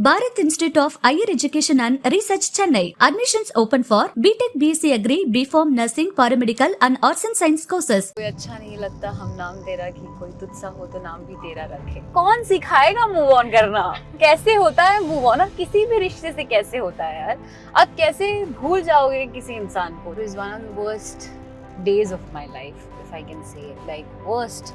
Bharat Institute of Higher Education and Research, Chennai. Admissions open for BTech, BSc Agri, BPharm, Nursing, Paramedical and Arts and Science courses. कोई अच्छा नहीं लगता हम नाम तेरा कि कोई तुझसा हो तो नाम भी तेरा रखे। कौन सिखाएगा मूव ऑन करना? कैसे होता है मूव ऑन? और किसी भी रिश्ते से कैसे होता है यार? आप कैसे भूल जाओगे किसी इंसान को? It is one of the worst days of my life, if I can say it. Like worst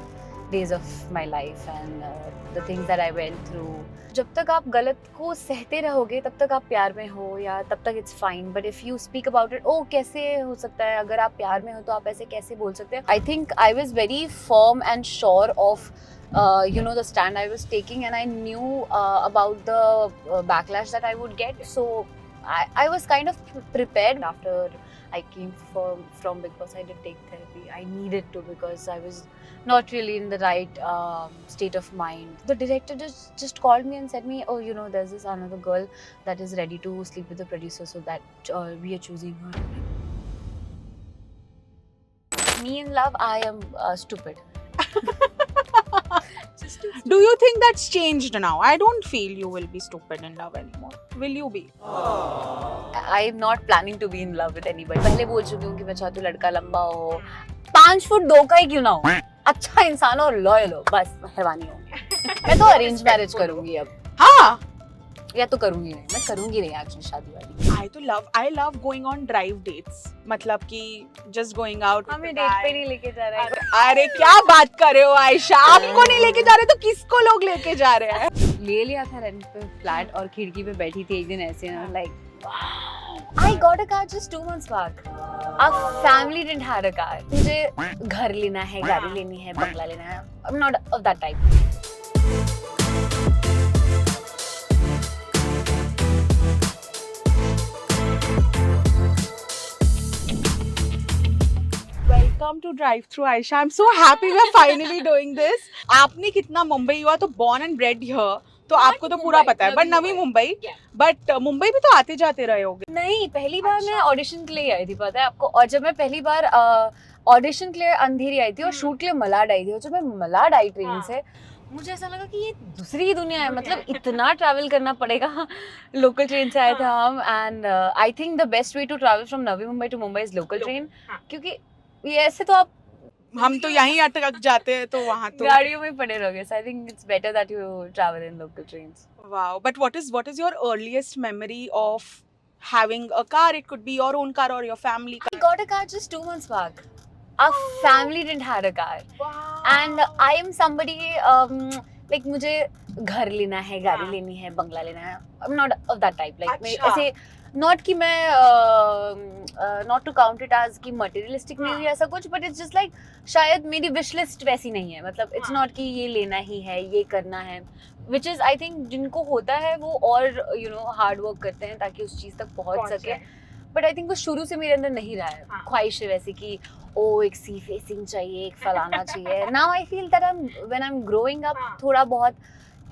days of my life and the things that I went through. जब तक आप गलत को सहते रहोगे तब तक आप प्यार में हो या तब तक it's fine, but if you speak about it, ओ कैसे हो सकता है, अगर आप प्यार में हो तो आप ऐसे कैसे बोल सकते हैं? I think I was very firm and sure of the stand I was taking, and I knew about the backlash that I would get, so I was kind of prepared. After I came from Bigg Boss, I did take therapy. I needed to, because I was not really in the right state of mind. The director just called me and said me, oh, there's this another girl that is ready to sleep with the producer, so that we are choosing her. Me in love, I am stupid. Do you think that's changed now? I don't feel you will be stupid in love anymore. Will you be? I'm not planning to be in love with anybody. पहले बोल चुकी हूँ कि मैं चाहती हूँ लड़का लंबा हो, 5 फुट 2 का ही क्यों ना हो, अच्छा इंसान हो, लॉयल हो, बस मेहरबानी होगी। मैं तो अरेंज मैरिज करूंगी अब। हाँ, या तो करूंगी नहीं, मैं करूंगी नहीं एक्चुअली शादी वाली। I love going on drive dates. मतलब कि just going out. हमें डेट पे नहीं लेके जा रहा है। अरे क्या बात कर रहे हो आयशा? आपको नहीं लेके जा रहे तो किसको लोग लेके जा रहे हैं? ले लिया था रेंट पे फ्लैट और खिड़की पे बैठी थी एक दिन ऐसे ना, like I got a car just 2 months back. Our family didn't have a car. मुझे घर लेना है, गाड़ी लेनी है, बंगला लेना है. I'm not of that type. Welcome to Drive Through Aisha. I'm so happy we're finally doing this. आपने कितना मुंबई हुआ तो born and bred here, तो आपको तो पूरा पता है, बट नवी मुंबई, बट मुंबई भी तो आते जाते रहे होगे। नहीं, पहली बार मैं ऑडिशन के लिए आई थी, पता है आपको? और जब मैं पहली बार ऑडिशन के लिए अंधेरी आई थी और शूट के लिए मलाड आई थी, और जब मैं मलाड आई ट्रेन से, मुझे ऐसा लगा कि ये दूसरी ही दुनिया है। मतलब इतना ट्रैवल करना पड़ेगा। लोकल ट्रेन से आए थे हम, and I think the best way to travel from Navi Mumbai to Mumbai is local train, क्योंकि ये ऐसे तो आप, हम तो यहीं अटक जाते हैं, तो वहाँ तो गाड़ियों में पड़े रहोगे। So I think it's better that you travel in local trains. Wow, but what is your earliest memory of having a car? It could be your own car or your family car. I got a car just 2 months back. Our family didn't have a car. Wow. And I am somebody like मुझे घर लेना है, गाड़ी लेनी है, बंगला लेना है. I'm not of that type. Like मैं ऐसे not कि मैं not to count it as कि materialistic नहीं है ऐसा कुछ, but it's just like शायद मेरी wish list वैसी नहीं है. मतलब it's not कि ये लेना ही है, ये करना है, which is I think जिनको होता है वो और hard work करते हैं ताकि उस चीज़ तक पहुँच सके. बट आई थिंक वो शुरू से मेरे अंदर नहीं रहा है ख्वाहिश है वैसे कि एक सी फेसिंग चाहिए, एक फलाना चाहिए. Now I feel that when I am growing up थोड़ा बहुत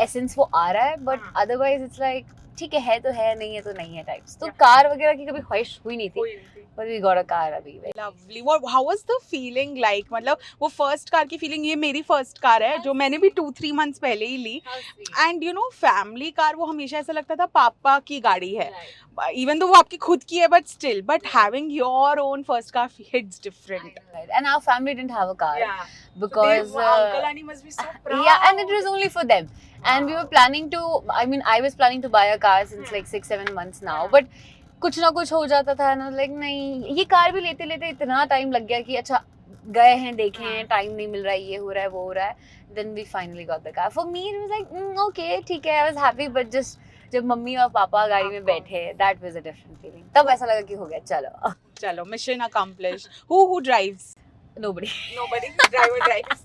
एसेंस वो आ रहा है, बट अदरवाइज इट्स लाइक ठीक है तो है, नहीं है तो नहीं है टाइप्स. तो कार वगैरह की कभी ख्वाहिश हुई नहीं थी, but we got a car अभी. Lovely. How was the feeling like? मतलब वो फर्स्ट कार की फीलिंग, ये मेरी फर्स्ट कार है जो मैंने भी 2-3 मंथ्स पहले ही ली. एंड फैमिली कार वो हमेशा ऐसा लगता था पापा की गाड़ी है, इवन तो वो आपकी खुद की है, but still, but having your own first car hits different. And our family didn't have a car because uncle auntie must be so proud. Yeah, and it was only for them. And we were planning to, I was planning to buy a car since like 6-7 months now, but कुछ ना कुछ हो जाता था ना, like नहीं, ये car भी लेते लेते इतना टाइम लग गया कि अच्छा गए हैं, देखे हैं, टाइम नहीं मिल रहा है, ये हो रहा है, वो हो रहा है. Then we finally got the car. For me it was like okay ठीक है, I was happy, but just जब मम्मी और पापा गाड़ी में बैठे, that was a different feeling. तब ऐसा लगा कि हो गया, चलो mission accomplished. who drives? nobody Driver drives.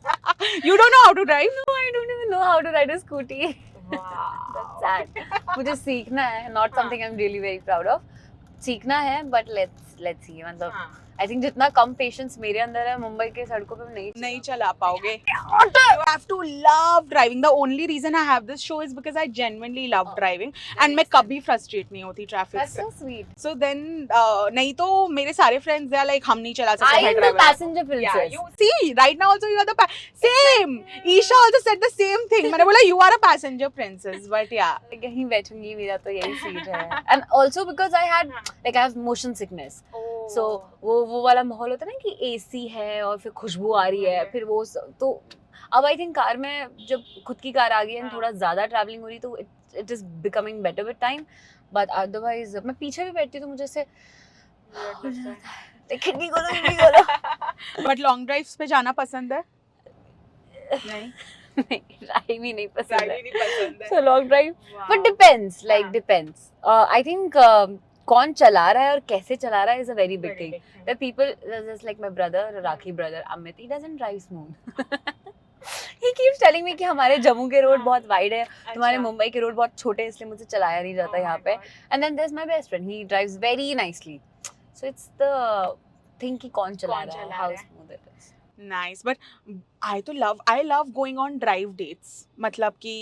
You don't know how to drive? No, I don't even know how to ride a scooty. Wow. That's sad. मुझे सीखना है, not something I'm really very proud of. सीखना है, but let's see. मतलब I think जितना कम patience मेरे अंदर है मुंबई के सड़कों पे नहीं चला पाओगे. You have to love driving. The only reason I have this show is because I genuinely love driving and मैं कभी frustrate नहीं होती traffic That's से. so sweet. So then नहीं तो मेरे सारे friends they are like हम नहीं चला I सकते am the driver. passenger Yeah, princess. you see right now also you are the same. Isha also said the same thing. मैंने बोला you are a passenger princess, but yeah. कहीं बैठूंगी मेरा तो यही सीट है. And also because I have motion sickness. So वो वाला माहौल होता है ना कि AC है और फिर खुशबू आ रही है फिर वो तो अब आई थिंक कार में जब खुद की कार आ गई है थोड़ा ज्यादा ट्रैवलिंग हो रही तो it is becoming better with time but otherwise मैं पीछे भी बैठती तो मुझे ऐसे खिड़की खोलो But long drives पे जाना पसंद है? नहीं. ड्राइव ही नहीं पसंद Drive ही नहीं पसंद है. है. So long drive Wow. but depends like हाँ. depends. I think कौन चला रहा है और कैसे चला रहा है is a very big thing. There are people just like my brother, Rakhi brother Amit, he doesn't drive smooth. He keeps telling me कि हमारे जम्मू के रोड बहुत वाइड है तुम्हारे मुंबई के रोड बहुत छोटे हैं इसलिए मुझे चलाया नहीं जाता यहाँ पे and then there's my best friend he drives very nicely so it's the thing कि कौन चला रहा है how smooth it is. Nice, but I love going on drive dates. मतलब कि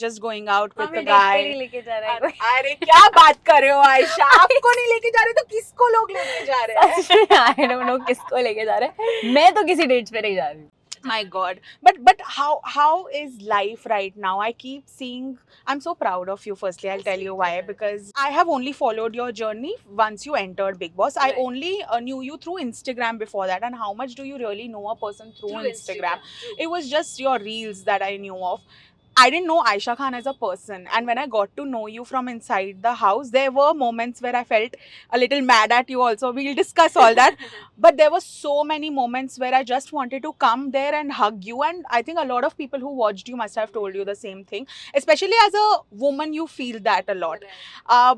just going out with हमें a date पे guy. नहीं लेके जा रहा है कोई. अरे क्या बात कर रहे हो आयशा? आपको नहीं लेके जा रहे तो किसको लोग लेके जा रहे हैं? I don't know किसको लेके जा रहे हैं मैं तो किसी डेट्स पे नहीं जा रही हूँ. My God, but how is life right now? I keep seeing. I'm so proud of you. Firstly, I'll tell you why. Because I have only followed your journey once you entered Big Boss. I only knew you through Instagram before that. And how much do you really know a person through Instagram? It was just your reels that I knew of. I didn't know Aisha Khan as a person, and when I got to know you from inside the house, there were moments where I felt a little mad at you also. We'll discuss all that. But there were so many moments where I just wanted to come there and hug you, and I think a lot of people who watched you must have told you the same thing. Especially as a woman, you feel that a lot.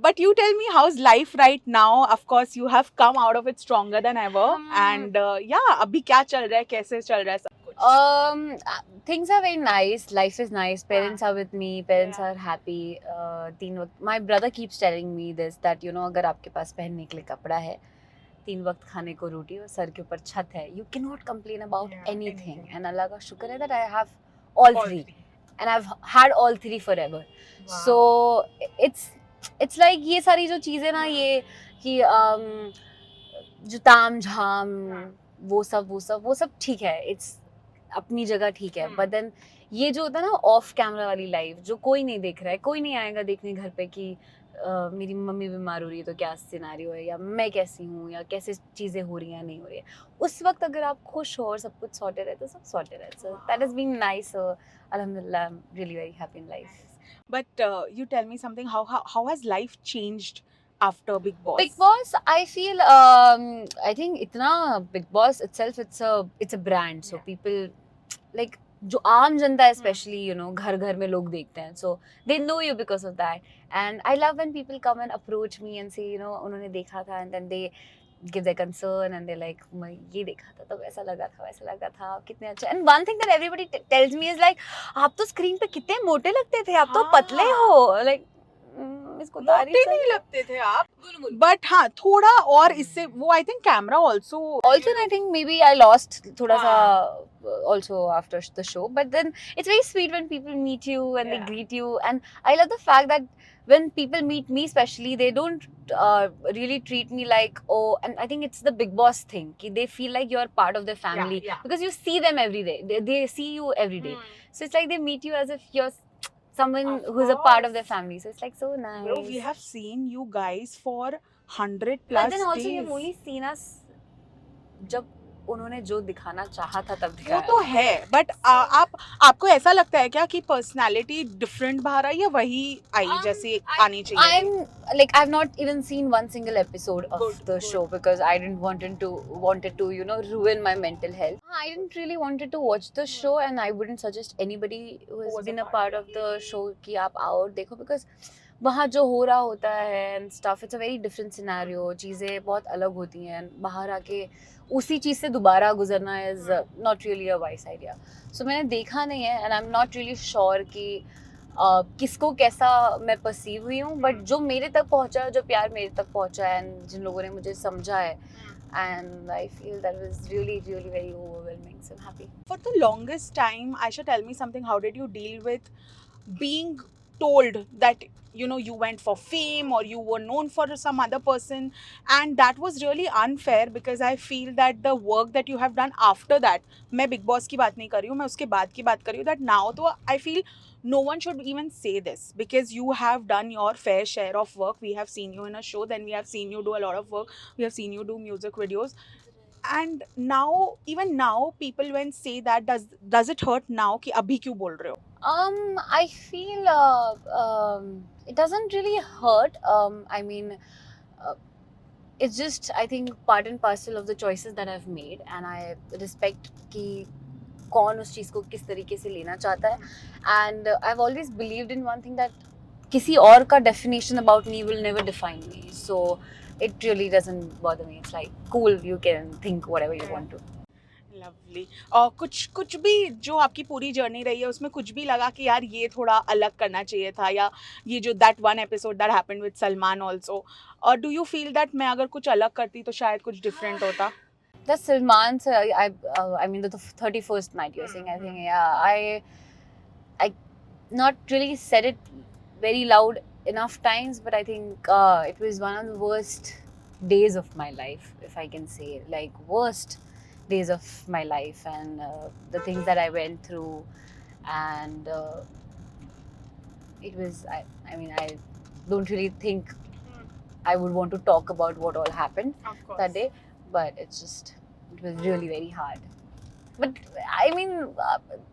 But you tell me, how's life right now? Of course, you have come out of it stronger than ever. And yeah, अभी क्या चल रहा है? कैसे चल रहा है सब कुछ? Things are very nice. Life is nice. Parents are with me. Parents are happy. तीन वक्त. My brother keeps telling me this that you know अगर आपके पास पहनने के लिए कपड़ा है, 3 वक्त खाने को रोटी और सर के ऊपर छत है, you cannot complain about anything. And अल्लाह का शुक्र है that I have all three, and I've had all three forever. So it's like ये सारी जो चीजें ना ये कि जो ताम झाम वो सब ठीक है. It's अपनी जगह ठीक है बट देन ये जो होता है ना ऑफ कैमरा वाली लाइफ जो कोई नहीं देख रहा है कोई नहीं आएगा देखने घर पे कि मेरी मम्मी बीमार हो रही है तो क्या सिनेरियो है या मैं कैसी हूँ या कैसे चीज़ें हो रही हैं नहीं हो रही है उस वक्त अगर आप खुश हो और सब कुछ सॉर्टेड है तो सब सॉर्टेड है so that has been nice अल्हम्दुलिल्लाह I am really very happy in life. But you tell me something. How has life changed after Big Boss? Big Boss, I feel, I think इतना Big Boss itself, it's a brand. So people, like, जो आम जनता है especially, you know, घर घर में लोग देखते हैं. So they know you because of that. And I love when people come and approach me and say, you know, उन्होंने देखा था and then they give their concern and they're like, मैं ये देखा था तब ऐसा लगा था वैसा लगा था कितने अच्छे. And one thing that everybody tells me is like, आप तो स्क्रीन पे कितने मोटे लगते थे आप तो पतले हो. Like इसको मोटे नहीं लगते थे आप बट हाँ थोड़ा और इससे वो I think camera also I think maybe I lost थोड़ा सा also after the show but then it's very sweet when people meet you and they greet you and I love the fact that when people meet me especially they don't really treat me like oh and I think it's the Big Boss thing कि they feel like you're part of their family because you see them every day they see you every day so it's like they meet you as if you're someone who's a part of their family so it's like so nice. Bro, we have seen you guys for 100 plus but then also days. you've only seen us जब उन्होंने जो दिखाना चाहा था तब दिखाया. वो तो है बट आपको ऐसा लगता है क्या कि पर्सनालिटी डिफरेंट बाहर आई या वही आई जैसे आनी चाहिए? I'm like I've not even seen one single episode of the show because I didn't wanted to you know ruin my mental health. I didn't really wanted to watch the show and I wouldn't suggest anybody who has been a part of the show कि आप आओ और देखो because वहाँ जो हो रहा होता है and stuff it's a very different scenario. चीज़ें बहुत अलग होती हैं बाहर आके उसी चीज़ से दोबारा गुजरना is not really a wise idea. So मैंने देखा नहीं है and I'm not really sure कि किसको कैसा मैं परसीव हुई हूँ बट जो मेरे तक पहुँचा जो प्यार मेरे तक पहुँचा है and जिन लोगों ने मुझे समझा है and I feel that was really, really very overwhelming. So I'm happy. For the longest time, Aisha, tell me something. How did you deal with being told that you went for fame or you were known for some other person, and that was really unfair because I feel that the work that you have done after that, मैं big boss की बात नहीं कर रही हूँ, मैं उसके बाद की बात कर रही हूँ, that now तो I feel no one should even say this because you have done your fair share of work. We have seen you in a show, then we have seen you do a lot of work, we have seen you do music videos, and now even now people when say that, does it hurt now कि अभी क्यों बोल रहे हो? I feel it doesn't really hurt. I mean, it's just, I think, part and parcel of the choices that I've made, and I respect कि कौन उस चीज़ को किस तरीके से लेना चाहता है. And I've always believed in one thing, that किसी और का definition about me will never define me. So it really doesn't bother me. It's like, cool, you can think whatever you want to. Lovely. और कुछ भी जो आपकी पूरी journey रही है उसमें कुछ भी लगा कि यार ये थोड़ा अलग करना चाहिए था, या ये जो that one episode that happened with Salman also, और डू यू फील दैट मैं अगर कुछ अलग करती तो शायद कुछ डिफरेंट होता? The Salman, I mean, the 31st night you're saying, I think, yeah, I not really said it very loud enough times, but I think it was one of the worst days of my life, if I can say it, like worst days of my life, and the things that I went through, and it was, I mean, I don't really think I would want to talk about what all happened that day, but it was really very hard. But I mean,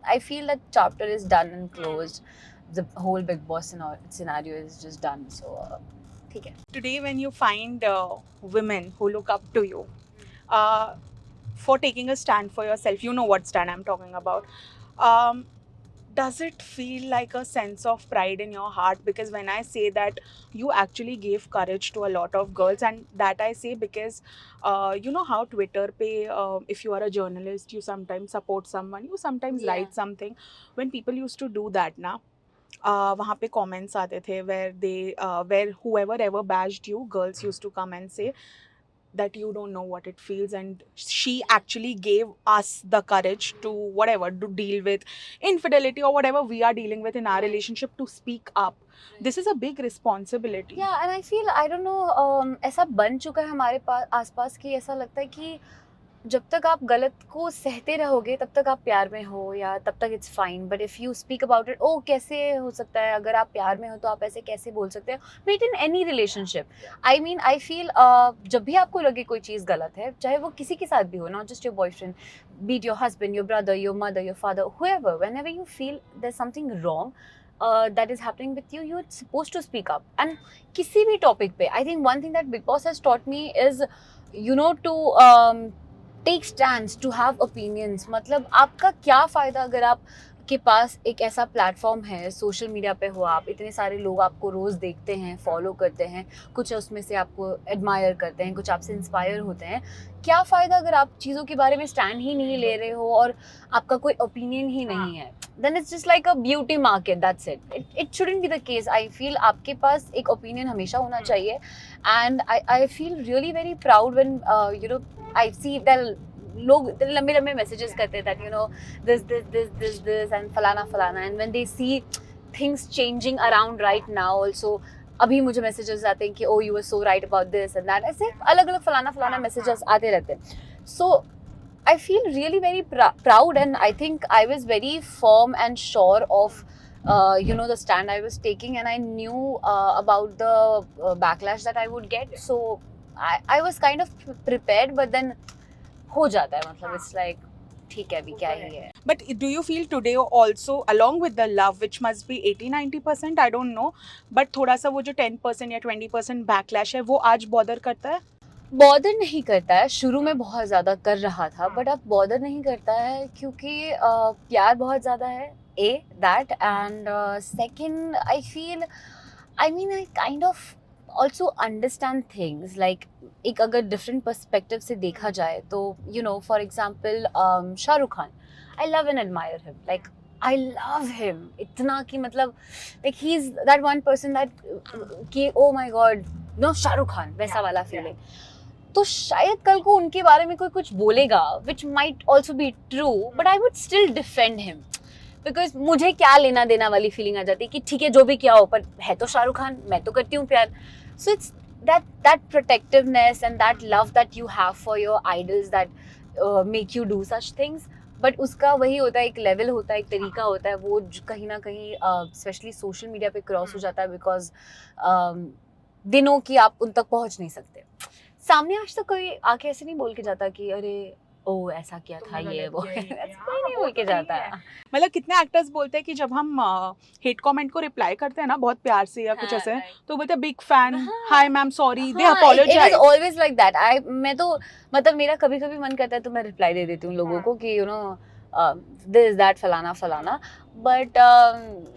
I feel that chapter is done and closed. The whole Big Boss scenario is just done. So, ठीक है. Today when you find women who look up to you for taking a stand for yourself, you know what stand I'm talking about, does it feel like a sense of pride in your heart? Because when I say that you actually gave courage to a lot of girls, and that I say because you know how Twitter pe if you are a journalist, you sometimes support someone, you sometimes write something. When people used to do that na, वहाँ पे comments आते थे where whoever ever bashed you, girls used to come and say that you don't know what it feels, and she actually gave us the courage to whatever, to deal with infidelity or whatever we are dealing with in our relationship, to speak up. This is a big responsibility. Yeah, and I feel, I don't know, ऐसा बन चुका है हमारे पास आसपास कि ऐसा लगता है कि जब तक आप गलत को सहते रहोगे तब तक आप प्यार में हो, या तब तक it's fine, but if you speak about it, ओ कैसे हो सकता है, अगर आप प्यार में हो तो आप ऐसे कैसे बोल सकते हो, be it in any relationship. I mean, I feel जब भी आपको लगे कोई चीज़ गलत है, चाहे वो किसी के साथ भी हो, not just your boyfriend, be it your husband, your brother, your mother, your father, whoever, whenever you feel there's something wrong that is happening with you, you're supposed to speak up. And किसी भी topic पे, I think one thing that Big Boss has taught me is, you know, to take stands, to have opinions. मतलब आपका क्या फ़ायदा अगर आप के पास एक ऐसा प्लेटफॉर्म है, सोशल मीडिया पे हो आप, इतने सारे लोग आपको रोज़ देखते हैं, फॉलो करते हैं, कुछ उसमें से आपको एडमायर करते हैं, कुछ आपसे इंस्पायर होते हैं. क्या फ़ायदा अगर आप चीज़ों के बारे में स्टैंड ही नहीं ले रहे हो और आपका कोई ओपिनियन ही नहीं है? Then it's just like a beauty market, that's it. It shouldn't be the case. I feel आपके पास एक ओपिनियन हमेशा होना चाहिए. And I feel really very proud when you know I see that लोग लंबे लंबे मैसेजेस करते हैं that you know this and फलाना, and when they see things changing around right now also, अभी मुझे मैसेजेस आते हैं कि oh you were so right about this and that, ऐसे अलग अलग फलाना मैसेजेस आते रहते हैं. So I feel really very proud, and I think I was very firm and sure of you know, the stand I was taking, and I knew about the backlash that I would get. So I was kind of prepared, but then हो जाता है, मतलब it's like ठीक है, अभी क्या ही है. But do you feel today also, along with the love which must be 80-90%, I don't know, but थोड़ा सा वो जो 10% या 20% backlash है वो आज bother करता है? बॉदर नहीं करता है. शुरू में बहुत ज़्यादा कर रहा था, बट अब बॉदर नहीं करता है क्योंकि प्यार बहुत ज़्यादा है, a that, and second I feel, I mean, I kind of also understand things, like एक अगर डिफरेंट पर्सपेक्टिव से देखा जाए तो, you know, for example Shahrukh Khan, I love and admire him, like I love him इतना कि मतलब like he's that one person that कि oh my god, no, Shahrukh Khan, वैसा वाला feeling. तो शायद कल को उनके बारे में कोई कुछ बोलेगा which might also be true, but I would still defend him, because मुझे क्या लेना देना वाली फीलिंग आ जाती है कि ठीक है जो भी किया हो, पर है तो शाहरुख खान, मैं तो करती हूँ प्यार. So it's that protectiveness and that love that you have for your idols that make you do such things. But उसका वही होता है, एक लेवल होता है, एक तरीका होता है, वो कहीं ना कहीं स्पेशली सोशल मीडिया पे क्रॉस हो जाता है, बिकॉज दिनों की आप उन तक पहुंच नहीं सकते. सामने आज तक कोई आके ऐसे नहीं बोल के जाता कि अरे ओ ऐसा किया था ये वो, ऐसा कोई नहीं बोल के जाता है. मतलब कितने एक्टर्स बोलते हैं कि जब हम हेट कमेंट को रिप्लाई करते हैं ना बहुत प्यार से या कुछ ऐसे, तो बोलते हैं big fan, hi ma'am sorry, they apologise. It is always like that. मैं तो मतलब मेरा कभी कभी मन करता है तो मैं रिप्लाई दे देती हूँ लोगों को कि यू नो दिस दैट फलाना फलाना, बट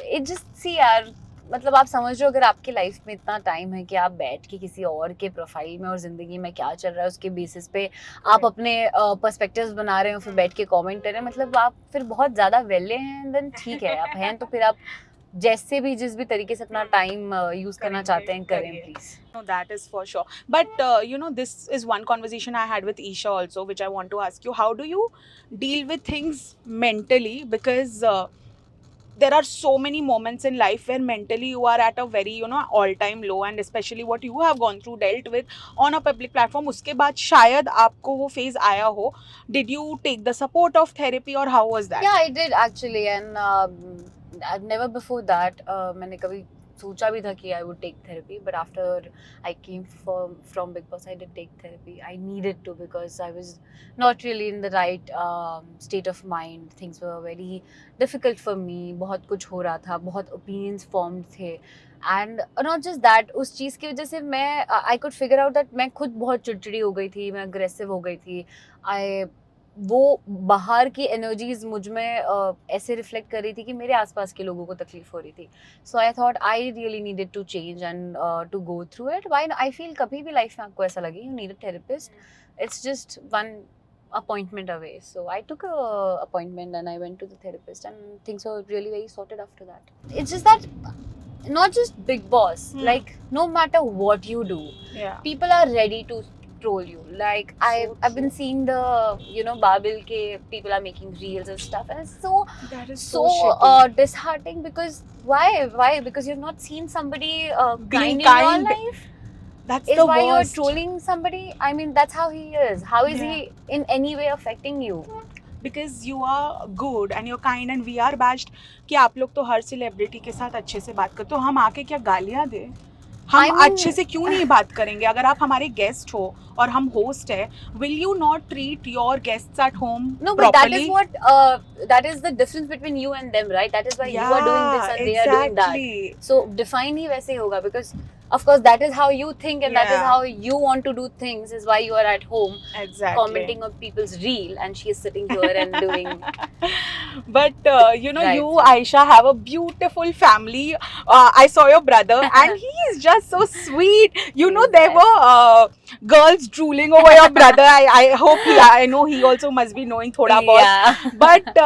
इट जस्ट सी यार, मतलब आप समझ रहे हो अगर आपकी लाइफ में इतना टाइम है कि आप बैठ के किसी और के प्रोफाइल में और जिंदगी में क्या चल रहा है उसके बेसिस पे आप अपने पर्सपेक्टिव्स बना रहे हो, फिर बैठ के कमेंट कर रहे हैं, मतलब आप फिर बहुत ज्यादा वेले हैं. देन ठीक है, आप हैं तो फिर आप जैसे भी जिस भी तरीके से अपना टाइम यूज करना चाहते हैं करें please. No, that is for sure. But you know, this is one conversation I had with Isha also, which I want to ask you. How do you deal with things mentally? Because there are so many moments in life where mentally you are at a very, you know, all-time low, and especially what you have gone through, dealt with on a public platform. उसके बाद शायद आपको वो phase आया हो. Did you take the support of therapy or how was that? Yeah, I did actually, and I've never before that मैंने कभी सोचा भी था कि I would take therapy, but after I came from Big Boss I did take therapy. I needed to because I was not really in the right state of mind. Things were very difficult for me. बहुत कुछ हो रहा था, बहुत opinions formed थे, and not just that, उस चीज़ की वजह से मैं I could figure out that मैं खुद बहुत चिड़चिड़ी हो गई थी, मैं aggressive हो गई थी. वो बाहर की एनर्जीज मुझ में ऐसे रिफ्लेक्ट कर रही थी कि मेरे आसपास के लोगों को तकलीफ हो रही थी. So I thought I really needed to change and to go through it. Why I feel कभी भी लाइफ में आपको ऐसा लगे you need a therapist, it's just one appointment away. So I took a appointment and I went to the therapist and things were really very sorted after that. It's just that not just Big Boss, like no matter what you do, Yeah. people are ready to troll you. Like I've been seeing the Babil ke people are making reels and stuff, and it's so That is so shitty. disheartening because why because you've not seen somebody Being kind in your kind. life. That's Is the why you're worst. trolling somebody. I mean that's how he is. How is Yeah. he in any way affecting you? Because you are good and you're kind and we are bashed कि आप लोग तो हर celebrity के साथ अच्छे से बात करते हो, हम आके क्या गालियाँ दे? हम I mean- अच्छे से क्यों नहीं बात करेंगे? अगर आप हमारे गेस्ट हो और हम होस्ट है, will you not treat your guests at home No, but properly? that is the difference between you and them, right? That is why you are doing this and they are doing that. exactly. So define ही वैसे होगा because of course that is how you think and that is Yeah. how you want to do things, is why you are at home Exactly. commenting on people's reel and she is sitting here and doing. But you know, Right. you Aisha have a beautiful family. I saw your brother and he is just so sweet. You know, He's there best. were girls drooling over your brother. I hope I know he also must be knowing थोड़ा बहुत. Yeah. But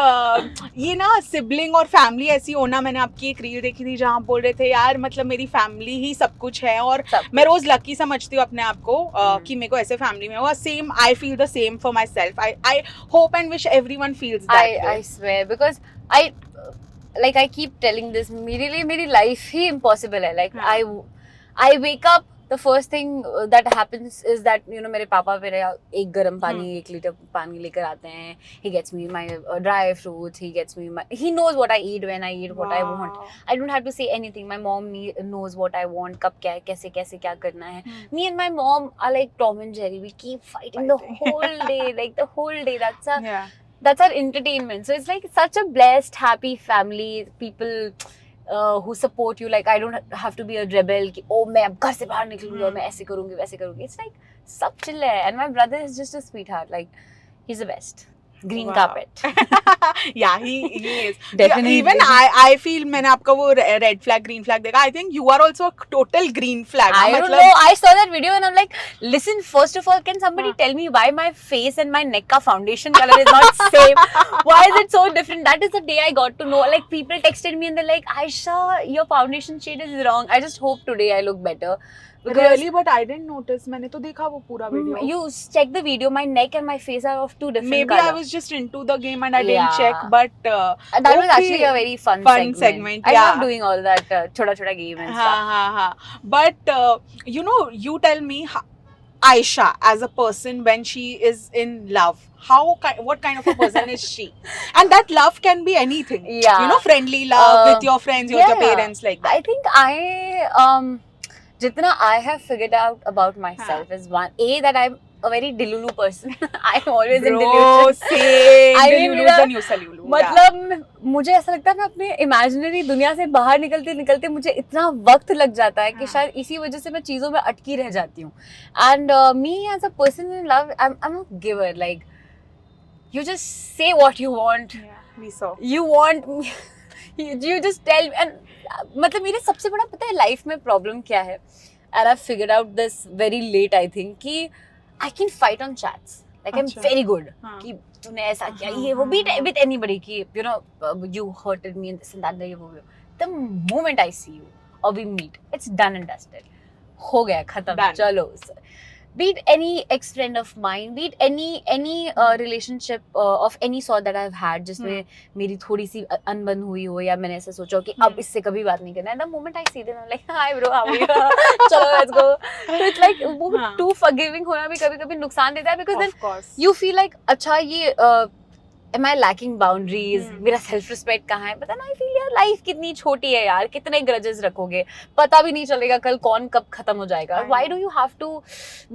ये ना sibling और family ऐसी होना, मैंने आपकी एक रील देखी थी जहाँ आप बोल रहे थे यार मतलब मेरी फैमिली ही सब कुछ है और सब मैं रोज लकी समझती हूँ अपने आप को कि हम्म। मेरे को ऐसे फैमिली में हुआ. Same I feel the same for my self. I hope and wish everyone feels that. I swear because I keep telling this, मेरे लिए मेरी life ही impossible है. Like हाँ. I wake up, the first thing that happens is that मेरे पापा मेरे एक गर्म पानी 1 लीटर पानी लेकर आते हैं. He gets me my dry fruits. He knows what I eat when I eat what I want. I don't have to say anything. My mom knows what I want. कब क्या कैसे क्या करना है. Me and my mom are like Tom and Jerry. We keep fighting the whole day, like the whole day. That's our entertainment. So it's like such a blessed, happy family. People who support you. Like I don't have to be a rebel. कि, oh, मैं अब घर से बाहर निकलूंगी और मैं ऐसे करूंगी वैसे करूंगी. It's like सब chill है. And my brother is just a sweetheart. Like he's the best. Green carpet. Yeah, he is. Definitely. Even I feel मैंने आपका वो red flag, green flag देखा. I think you are also a total green flag. I don't know. I saw that video and I'm like, listen, first of all, can somebody tell me why my face and my neck ka foundation color is not same? Why is it so different? That is the day I got to know. Like people texted me and they're like, Aisha, your foundation shade is wrong. I just hope today I look better. Really, but I didn't notice. मैंने तो देखा वो पूरा video. You check the video. My neck and my face are of two different Maybe color. I was just into the game and I didn't Yeah. check. But And that was okay. actually a very fun segment. I yeah. love doing all that छोटा game and stuff. हाँ. But you know, you tell me, Aisha as a person when she is in love, what kind of a person is she? And that love can be anything. Yeah. You know, friendly love with your friends, with your parents, like that. I think जितना I have figured out about myself is one, that I'm a very delulu person. I'm always in delusion. Same. I mean, Delulu is the new salulu. मतलब मुझे ऐसा लगता है मैं अपने imaginary दुनिया से बाहर निकलते मुझे इतना वक्त लग जाता है कि शायद इसी वजह से मैं चीजों में अटकी रह जाती हूँ. And me as a person in love, I am a giver. Like you just say what you want. We saw. You want you just tell me. And मतलब मेरे सबसे बड़ा पता है लाइफ में प्रॉब्लम क्या है, and I've figured out this very late, I think, कि I can fight on chats. Like I'm very good. कि तूने ऐसा किया, ये वो beat with anybody कि you know you hurted me and this and that, ये वो. The moment I see you or we meet, it's done and dusted. हो गया, खत्म, चलो. Beat any ex-friend of mine, beat any relationship of any sort that I've had, जिसमें मेरी थोड़ी सी अनबन हुई हो या मैंने ऐसा सोचा हो कि अब इससे कभी बात नहीं करना है. The moment I see them, I'm like, hi bro, how are you? चलो let's go. So it's like वो too forgiving होना भी कभी-कभी नुकसान देता है, because then you feel like अच्छा ये am I lacking boundaries? मेरा self respect कहाँ है? पता ना, I feel यार life कितनी छोटी है यार, कितने grudges रखोगे, पता भी नहीं चलेगा कल कौन कब खत्म हो जाएगा. Why do you have to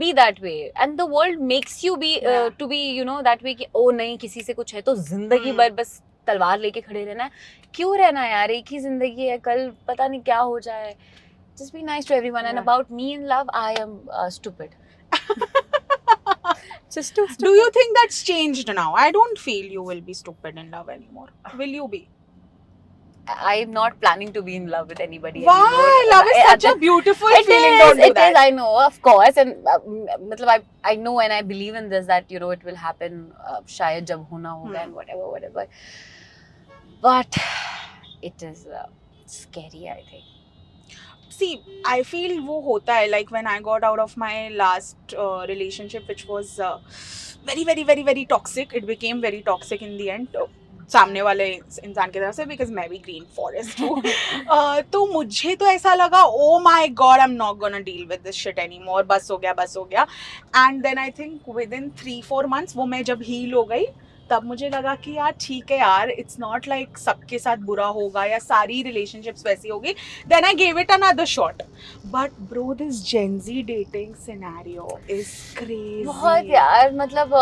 be that way? And the world makes you be to be, you know, that way कि ओ नहीं, किसी से कुछ है तो जिंदगी भर बस तलवार लेके खड़े रहना है. क्यों रहना यार, एक ही जिंदगी है, कल पता नहीं क्या हो जाए. Just be nice to everyone. And about me in love, I am stupid. Just too stupid. Do you think that's changed now? I don't feel you will be stupid in love anymore. Will you be? I'm not planning to be in love with anybody Why? anymore. Love is such a beautiful feeling. Don't do It that. is, I know, of course. And मतलब I know and I believe in this, that you know it will happen. शायद जब होना होगा and whatever. But it is scary, I think. See, I feel वो होता है, like when I got out of my last relationship, which was very toxic. It became very toxic in the end. सामने वाले इंसान की तरफ से, because मैं भी green forest हूँ. तो मुझे तो ऐसा लगा, oh my god, I'm not gonna deal with this shit anymore. बस हो गया. And then I think within 3-4 months वो मैं जब heal हो गई, तब मुझे लगा कि यार ठीक है यार, इट्स नॉट लाइक सबके साथ बुरा होगा या सारी रिलेशनशिप्स वैसी होगी. Then I gave it another shot. But bro, this gen Z dating scenario is crazy. बहुत यार, मतलब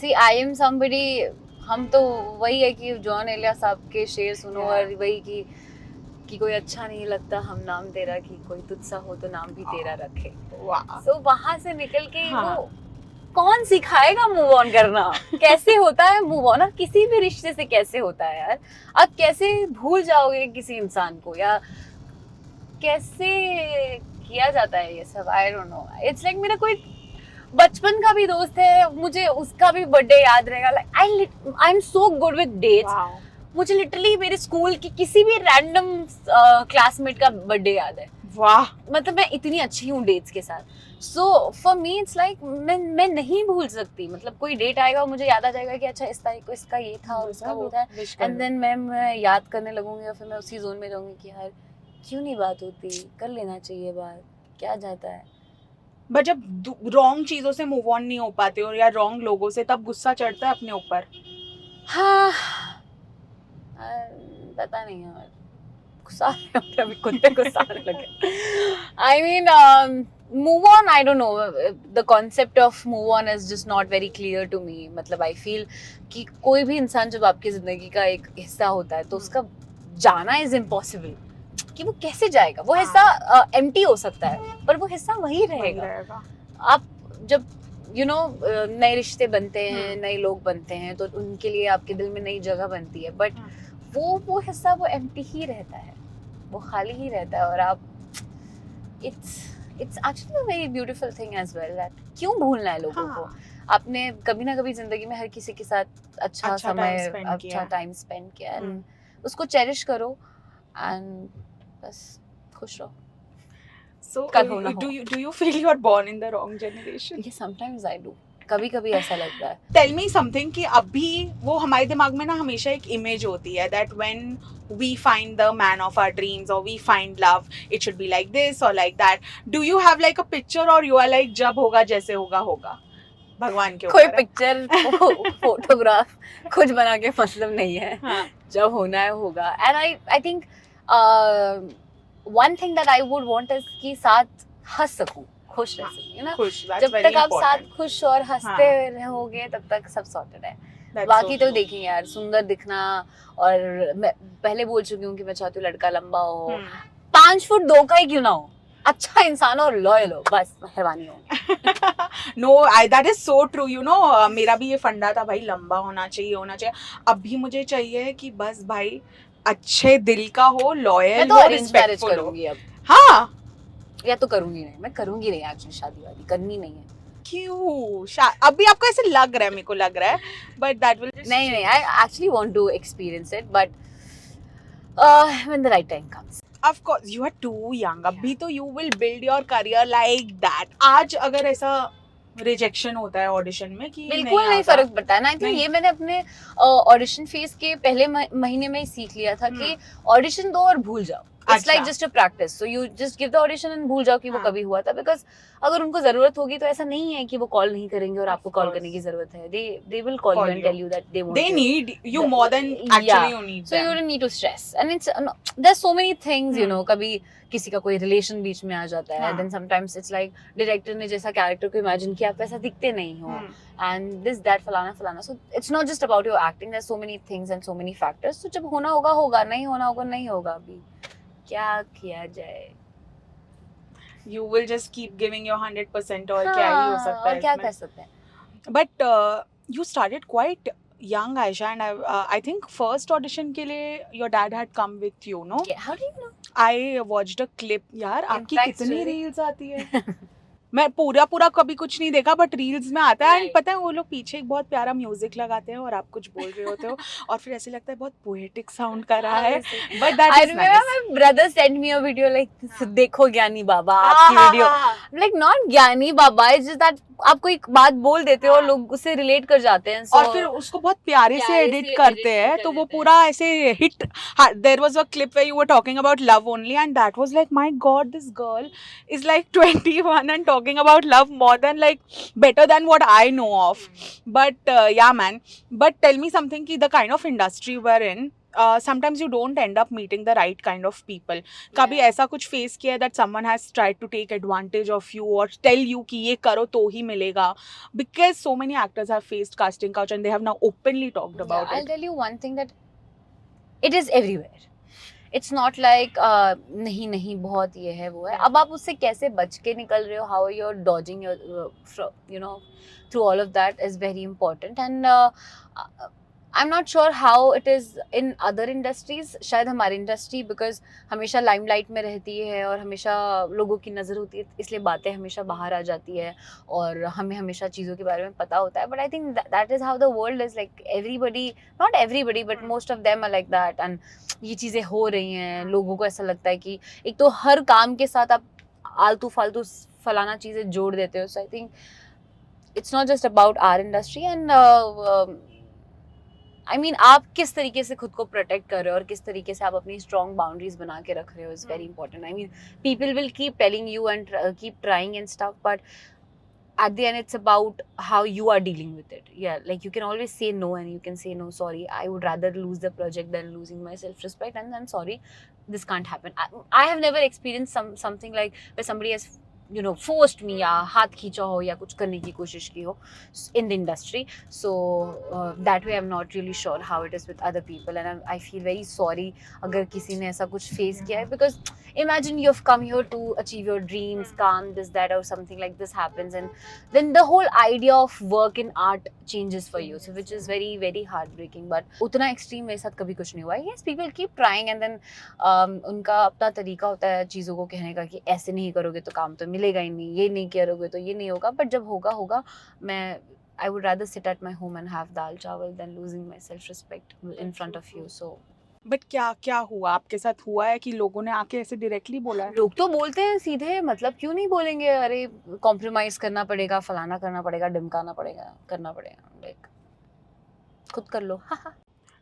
सी आई एम समबडी, हम तो वही है कि जॉन एलिया साहब के शेर सुनो और वही कि कोई अच्छा नहीं लगता हम नाम तेरा, कि कोई तुझसा हो तो नाम भी तेरा रखे. सो वहां से निकल के वो कौन सिखाएगा मूव ऑन करना, कैसे होता है मूव ऑन, और किसी भी रिश्ते से कैसे होता है यार. आप कैसे भूल जाओगे किसी इंसान को, या कैसे किया जाता है ये सब. आई डोंट नो. इट्स लाइक मेरा कोई बचपन का भी दोस्त है, मुझे उसका भी बर्थडे याद रहेगा. Like I am so good with dates. मुझे लिटरली मेरे स्कूल की किसी भी रैंडम क्लासमेट का बर्थडे याद है. वाह, मतलब मैं इतनी अच्छी हूँ डेट्स के साथ. So for me it's like मैं नहीं भूल सकती. मतलब कोई डेट आएगा, मुझे याद आ जाएगा कि अच्छा इस तारीख को इसका ये था और उसका वो था, एंड देन मैं याद करने लगूंगी और फिर मैं उसी जोन में रहूंगी कि यार क्यों नहीं बात होती, कर लेना चाहिए बात, क्या जाता है. बट जब रॉन्ग चीजों से मूव ऑन नहीं हो पाते हो या रॉन्ग लोगों से, तब गुस्सा चढ़ता है अपने ऊपर. हाँ, पता नहीं यार, गुस्सा अभी कुत्ते गुस्सा लगे. I mean move on, I don't know, the concept of move on is just not very clear to me. मतलब I feel कि कोई भी इंसान जब आपकी जिंदगी का एक हिस्सा होता है तो उसका जाना is impossible. कि वो कैसे जाएगा, वो हिस्सा empty हो सकता है पर वो हिस्सा वही रहेगा. आप जब you know नए रिश्ते बनते हैं, नए लोग बनते हैं, तो उनके लिए आपके दिल में नई जगह बनती है, बट वो हिस्सा वो empty ही रहता है, वो खाली ही रहता है. और आप it's actually a very beautiful thing as well, that क्यों भूलना है लोगों को. आपने कभी ना कभी जिंदगी में हर किसी के साथ अच्छा समय, अच्छा टाइम स्पेंड किया, एंड उसको चेरिश करो एंड बस खुश रहो. So कल हो ना हो। do you feel you are born in the wrong generation? ये sometimes I do, कभी कभी ऐसा लगता है। Tell me something कि अभी वो हमारे दिमाग में ना हमेशा एक इमेज होती है that when we find the man of our dreams or we find love, it should be like this or like that. Do you have like a picture or you are like जब होगा जैसे होगा होगा, भगवान के कोई ऊपर है? पिक्चर फोटोग्राफ कुछ बना के मतलब नहीं है, हाँ. जब होना है होगा। And I think one thing that I would want is कि साथ हंस सकूं, खुश रह सकूं ना। खुश, that's जब very तक आप साथ important. खुश और हंसते रहोगे तब तक सब सॉर्टेड है। That's बाकी so तो true. देखेंगे यार, सुंदर दिखना, और मैं पहले बोल चुकी हूँ कि मैं चाहती हूँ लड़का लंबा हो, 5 फुट 2 का ही क्यों ना हो, अच्छा इंसान हो, लॉयल हो, बस मेहरबानी हो। Know that is so true, you know मेरा भी ये फंडा था भाई, लंबा होना चाहिए। अब भी मुझे चाहिए कि बस भाई अच्छे दिल का हो, मैं लॉयल तो हो, अरेंज मैरिज रिस्पेक्टफुल हो। करूंगी अब, हाँ, या तो करूंगी नहीं, मैं करूंगी नहीं एक्चुअली, शादी वादी करनी नहीं है। क्यों? अभी आपको ऐसे लग रहा है, मेरे को लग रहा है, बट दैट विल नहीं, I actually want to experience it, but when the right time comes. Of course, you are too young. अभी तो you will build your career like that. आज अगर ऐसा रिजेक्शन होता है ऑडिशन में कि बिल्कुल नहीं आता, फर्क पड़ता है ना। आई थिंक नहीं। ये मैंने अपने ऑडिशन फेज के पहले महीने में ही सीख लिया था कि ऑडिशन दो और भूल जाओ। इट्स अच्छा। Like just a practice, so you just give the audition and भूल जाओ कि वो हाँ। कभी हुआ था, बिकॉज अगर उनको जरूरत होगी तो ऐसा नहीं है कि वो कॉल नहीं करेंगे और Of आपको कॉल course. करने की जरूरत है। They will call you Call and you. Tell you that they want they need you more than actually you need so you them. don't need to stress, and it's there's so many things, you Hmm. know, कभी किसी का कोई relation बीच में आ जाता है, हाँ. then sometimes it's like director ने जैसा कैरेक्टर को इमेजिन किया आप वैसा दिखते नहीं हो, and this that फलाना, so it's not just about your acting, there's so many things and so many factors, so जब होना होगा होगा, नहीं होना होगा नहीं होगा। अभी क्या किया जाए, You will just keep giving your 100% और क्या ही हो सकता है और क्या इसमें? कर सकते हैं। But you started quite young, Aisha, and I think first audition के लिए your dad had come with you, no? Yeah, how do you know? I watched a clip. यार आपकी Impact कितनी story. रील्स आती है? मैं पूरा कभी कुछ नहीं देखा, बट रील्स में आता है। And Right. पता है वो लोग पीछे एक बहुत प्यारा म्यूजिक लगाते हैं और आप कुछ बोल रहे होते हो और फिर ऐसे लगता है बहुत पोएटिक साउंड कर रहा है, but that I is remember my brother sent me a video like देखो ज्ञानी बाबा आपकी वीडियो, like not ज्ञानी बाबा, it's just that आप कोई बात बोल देते हो और लोग उससे रिलेट कर जाते हैं, so और फिर उसको बहुत प्यारे से प्यारे एडिट से करते edit हैं, कर तो वो देते हैं। पूरा ऐसे hit. There was a clip where you were talking about love only and that was like my God, this girl is like 21 and talking about love more than like better than what I know of. But yeah, man. But tell me something ki the kind of industry we're in, sometimes you don't end up meeting the right kind of people. कभी ऐसा कुछ face किया है that someone has tried to take advantage of you or tell you कि ये करो तो ही मिलेगा? Because so many actors have faced casting couch and they have now openly talked about I'll it. tell you one thing that it is everywhere. It's not like नहीं बहुत ये है वो है। अब आप उससे कैसे बच के निकल रहे हो, how you're dodging your you know through all of that is very important, and I'm not sure how it is in other industries. शायद हमारी इंडस्ट्री बिकॉज हमेशा लाइमलाइट में रहती है और हमेशा लोगों की नज़र होती है, इसलिए बातें हमेशा बाहर आ जाती है और हमें हमेशा चीज़ों के बारे में पता होता है, but I think that is how the world is, like everybody, not everybody but most of them are like that, and ये चीज़ें हो रही हैं। लोगों को ऐसा लगता है कि एक तो हर काम के साथ आप आलतू फालतू फलाना चीज़ें जोड़ देते हो, so I think it's not just about our industry, and I mean, आप किस तरीके से खुद को प्रोटेक्ट कर रहे हो और किस तरीके से आप अपनी स्ट्रॉन्ग बाउंड्रीज बना के रख रहे हो is very important. I mean people will keep telling you and keep trying and stuff, but at the end it's about how you are dealing with it. Yeah, like you can always say no, and you can say no, sorry, I would rather lose the project than losing my self respect, and I'm sorry, this can't happen. I have never experienced something like where somebody has forced me या हाथ खींचा हो या कुछ करने की कोशिश की हो in the industry, so that way I'm not really sure how it is with other people, and I feel very sorry अगर किसी ने ऐसा कुछ face किया है, because imagine you've come here to achieve your dreams, calm, this, that, or something like this happens, and then the whole idea of work in art changes for you, so which is very very heartbreaking. But उतना extreme मेरे साथ कभी कुछ नहीं हुआ है. Yes, people keep trying, and then उनका अपना तरीका होता है चीज़ों को कहने का कि ऐसे नहीं करोगे तो काम तो मिलेगा ही नहीं, ये नहीं करोगे तो ये नहीं होगा, but जब होगा होगा. मैं I would rather sit at my home and have dal chawal than losing my self respect in front of you. So but क्या क्या हुआ आपके साथ? हुआ है कि लोगों ने आके ऐसे डायरेक्टली बोला है? लोग तो बोलते हैं सीधे, मतलब क्यों नहीं बोलेंगे, अरे कॉम्प्रोमाइज करना पड़ेगा, फलाना करना पड़ेगा, ढिमकाना पड़ेगा, करना पड़ेगा, लाइक खुद कर लो।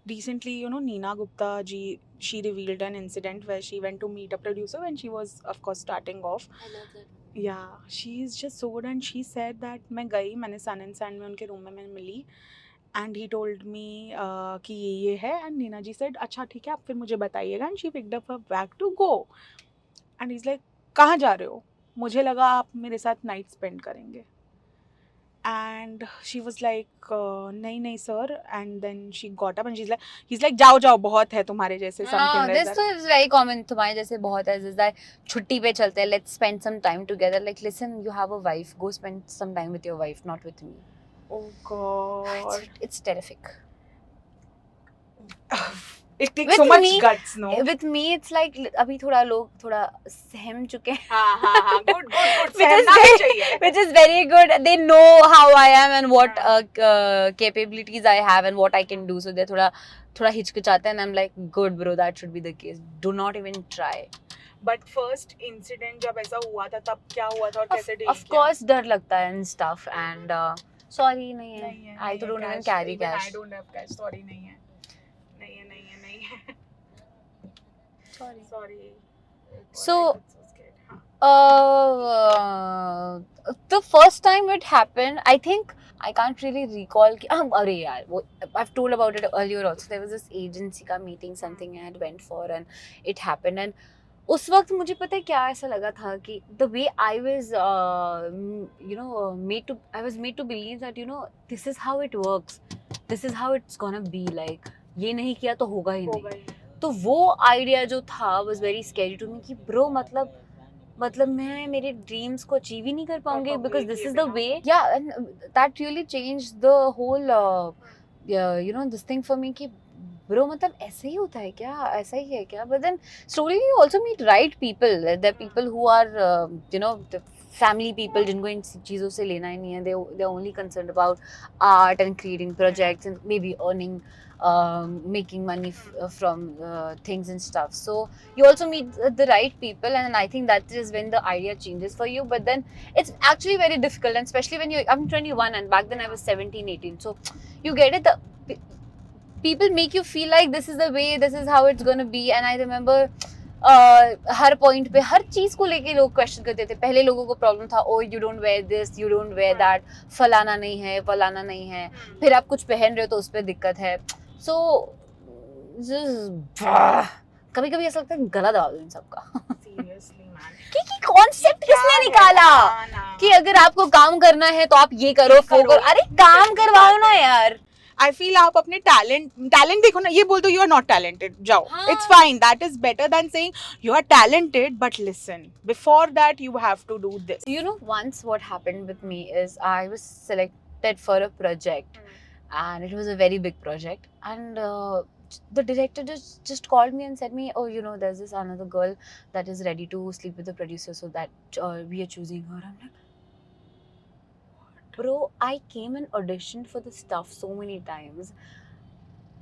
Recently, you know, Neena Gupta ji, she revealed an incident where she went to meet a producer when she was, of course, starting off. I love that. Yeah, she's just so good and she said that मैं गई, मैंने Sun and Sand में उनके room में मैंने मिली and he told me कि ये है and Neena ji said अच्छा ठीक है आप फिर मुझे बताइएगा and she picked up her bag to go and he's like कहाँ जा रहे हो? मुझे लगा आप मेरे साथ नाइट स्पेंड करेंगे and she was like नहीं नहीं sir and then she got up and he's like जाओ जाओ बहुत है तुम्हारे जैसे something like This that. तो is very common, तुम्हारे जैसे बहुत है, जिस that छुट्टी पे चलते हैं, let's spend some time together, like listen, you have a wife, go spend some time with your wife, not with me. Oh god. It's terrific. It takes With so much me- guts, no? With me it's like अभी थोड़ा लोग थोड़ा सहम चुके हैं, हाँ good Which is सहमना भी चाहिए. which is very good. They know how I am and what capabilities I have and what I can do, so they थोड़ा हिचकिचाते हैं and I'm like, good bro, that should be the case, do not even try. But first incident जब ऐसा हुआ था तब क्या हुआ था और कैसे deal Of किया? course डर लगता है and stuff and sorry नहीं है, नहीं है, I नहीं तो है don't even cash. carry Even cash. I don't have cash. Sorry नहीं है. नहीं है नहीं है नहीं है. Sorry. Sorry. So, I got so scared. हाँ. The first time it happened, I think I can't really recall कि अरे यार वो I've told about it earlier also. There was this agency का meeting, something I had went for and it happened and उस वक्त मुझे पता है क्या ऐसा लगा था कि the way I was I was made to believe that this is how it works, this is how it's gonna be, like ये नहीं किया तो होगा ही हो नहीं. गई. तो वो आइडिया जो था was very scary to me कि ब्रो मतलब मैं मेरे ड्रीम्स को अचीव ही नहीं कर पाऊंगी पाऊंगी because this किए is the बिना. way, yeah, and that really changed the whole this thing for me कि ब्रो मतलब ऐसे ही होता है क्या, ऐसा ही है क्या. But then slowly you also meet right people. There are people who are the family people जिनको इन चीज़ों से लेना ही नहीं है. They're only concerned about art and creating projects and maybe earning making money from things and stuff. So you also meet the right people and I think that is when the idea changes for you. But then it's actually very difficult, and especially when I'm 21 and back then I was 17, 18. So you get it, people make you feel like this is the way, this is how it's going to be. And I remember her point पे हर चीज को लेके लोग question करते थे. पहले लोगों को प्रॉब्लम था, oh you don't wear this, you don't wear that, फलाना नहीं है, फलाना नहीं है. फिर आप कुछ पहन रहे हो तो उस पर दिक्कत है. सो कभी कभी ऐसा लगता है गला दबा दो इन सबका. Seriously man. कि कॉन्सेप्ट किसने निकाला कि अगर आपको काम करना है तो आप ये करो, वो करो. अरे काम करवाओ ना यार. I feel आप अपने talent देखो ना, ये बोल दो you are not talented, जाओ. हाँ. It's fine. That is better than saying you are talented, but listen, before that you have to do this. You know, once what happened with me is I was selected for a project and it was a very big project, and the director just called me and said me, oh there's this another girl that is ready to sleep with the producer, so that we are choosing her. I'm like, bro, I came and auditioned for the stuff so many times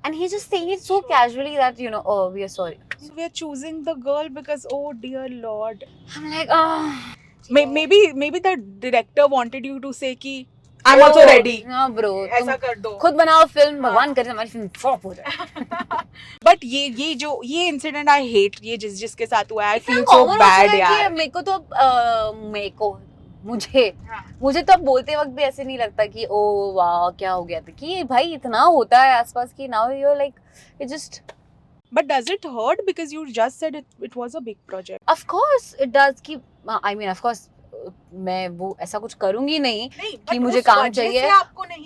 and he's just saying it so casually that oh, we are sorry. So we are choosing the girl because oh dear lord. I'm like, oh. Maybe the director wanted you to say कि I'm also ready. No bro, ऐसा कर दो. खुद बनाओ film, भगवान करे हमारी film flop हो जाए. But ये इंसिडेंट I hate, ये जिसके साथ हुआ है, I feel so bad यार. मेरे को मुझे तो अब बोलते वक्त भी ऐसे नहीं लगता कि ओ वाह क्या हो गया था, कि भाई इतना होता है आसपास कि now you're like it just. But does it hurt because you just said it was a big project? Of course it does. कि I mean of course मैं वो ऐसा कुछ करूंगी नहीं कि मुझे काम चाहिए.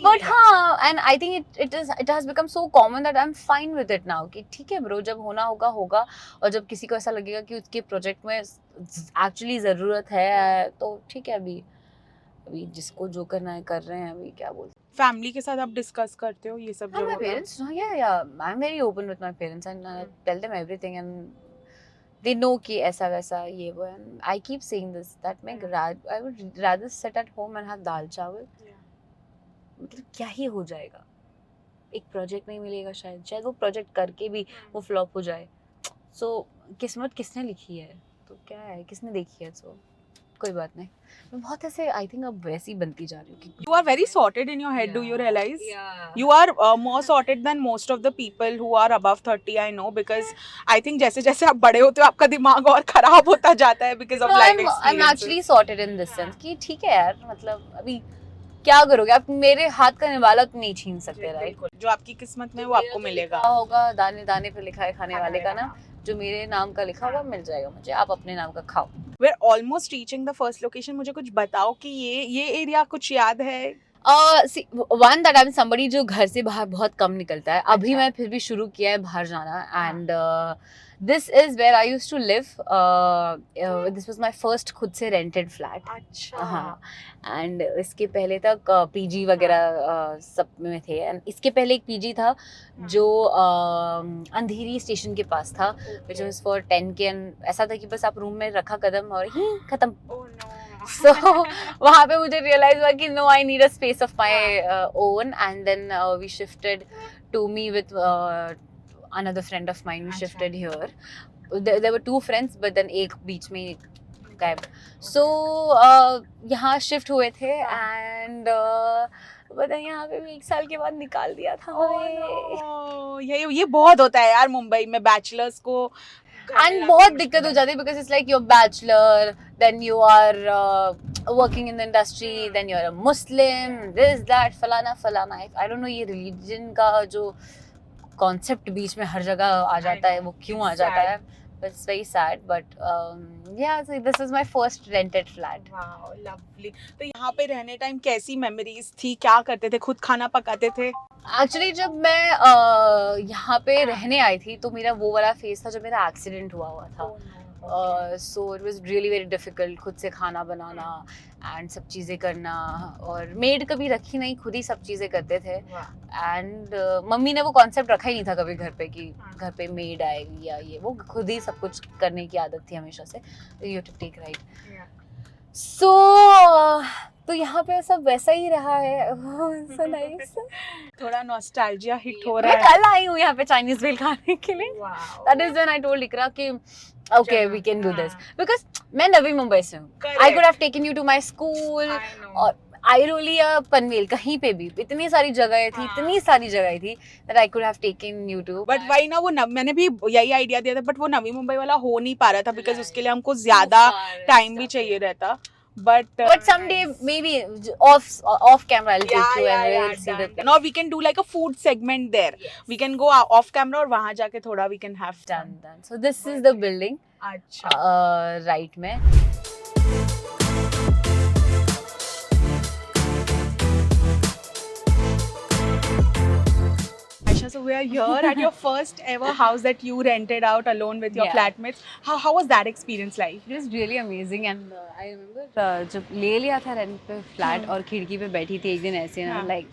But हाँ, and I think it has become so common that I'm fine with it now कि ठीक है ब्रो, जब होना होगा होगा. और जब किसी को ऐसा लगेगा कि उसके प्रोजेक्ट में एक्चुअली ज़रूरत है तो ठीक है. अभी जिसको जो करना है कर रहे हैं. अभी क्या बोलते हैं. फैमिली के साथ आप डिस्कस करते हो ये सब? My parents, yeah, I'm very open with my parents and I tell them everything and they know कि ऐसा वैसा ये वो. And I keep saying this that I would rather sit at home and have दाल चावल. मतलब क्या ही हो जाएगा. एक प्रोजेक्ट नहीं मिलेगा, शायद वो प्रोजेक्ट करके भी वो फ्लॉप हो जाए। सो किस्मत किसने लिखी है तो क्या है, किसने देखी है, सो कोई बात नहीं। मैं बहुत ऐसे आई थिंक अब वैसी बनती जा रही हूँ कि You are very sorted in your head. Do you realize? Yeah. You are more sorted than most of the people who are above 30. I know because I think जैसे जैसे आप बड़े होते हो आपका दिमाग और खराब होता जाता है because of No, life I'm experiences. actually sorted in this sense कि ठीक है यार, मतलब अभी क्या करोगे आप, मेरे हाथ का निवाला तो नहीं छीन सकते, राइट? बिल्कुल, जो आपकी किस्मत में वो आपको मिलेगा। क्या होगा, दाने दाने पे लिखा है खाने वाले का नाम, जो मेरे नाम का लिखा होगा मिल जाएगा मुझे, आप अपने नाम का खाओ। We're almost reaching the first location. मुझे कुछ बताओ कि ये एरिया कुछ याद है? See, one that I'm somebody जो घर से बाहर बहुत कम निकलता है, अभी अच्छा। मैं फिर भी शुरू किया है बाहर जाना, and this is where I used to live. This was my first खुद से rented flat. अच्छा। हाँ, एंड इसके पहले तक पीजी वगैरह सब में थे, एंड इसके पहले एक पीजी था जो अंधेरी स्टेशन के पास था, which was for 10K, and ऐसा था कि बस आप रूम में रखा कदम और ही खत्म। Oh no. So वहाँ पे मुझे रियलाइज हुआ कि no, I need a space of my own, and then we shifted to me विथ another friend of mine. We shifted here. There were two friends, but then एक बीच में गायब। So यहाँ शिफ्ट हुए थे, एंड पता है यहाँ पे भी 1 साल के बाद निकाल दिया था हमें। Oh, ये बहुत होता है यार मुंबई में बैचलर्स को। एंड बहुत दिक्कत हो जाती है because it's like you are bachelor, then you are working in the industry, then you are a Muslim, this that फलाना फलाना। आई डोंट नो ये रिलीजन का जो कॉन्सेप्ट बीच में हर जगह आ जाता है, वो क्यों आ जाता है, but it's very sad, but yeah, so this is my first rented flat. Wow, lovely. तो यहाँ पे रहने टाइम कैसी मेमोरीज थी, क्या करते थे, खुद खाना पकाते थे? एक्चुअली जब मैं यहाँ पे रहने आई थी तो मेरा वो वाला फेज था जब मेरा एक्सीडेंट हुआ था, so it was really very difficult खुद से खाना बनाना एंड सब चीज़ें करना, और मेड कभी रखी नहीं, खुद ही सब चीज़ें करते थे, एंड मम्मी ने वो कॉन्सेप्ट रखा ही नहीं था कभी घर पे कि घर पे मेड आएगी या ये वो, खुद ही सब कुछ करने की आदत थी हमेशा से, you have to take right. So तो यहाँ पे सब वैसा ही रहा है। so nice. थोड़ा नॉस्टैल्जिया हिट हो मैं रहा है। कल आई हूँ यहाँ पे चाइनीज भेल खाने के लिए। That is when I told इकरा कि okay we can do this because मैं नवी मुंबई से हूँ। I could have taken you to my school और आइरोली या पनवेल कहीं पे भी, इतनी सारी जगह थी, इतनी सारी जगह थी that I could have taken you to। But वही ना, वो मैंने भी यही आइडिया दिया था, बट वो नवी मुंबई वाला हो नहीं पा रहा था बिकॉज उसके लिए हमको ज्यादा टाइम भी चाहिए रहता। But someday maybe off camera I'll take you and we'll see the Now we can do like a food segment there. We can go off camera और वहाँ जाके थोड़ा we can have fun. done. So this is the building अच्छा। right में। So we are here at your first ever house that you rented out alone with your Yeah. flatmates. How was that experience like? It was really amazing and I remember जब ले लिया था rent पे flat और खिड़की पे बैठी थी एक दिन ऐसे ना, लाइक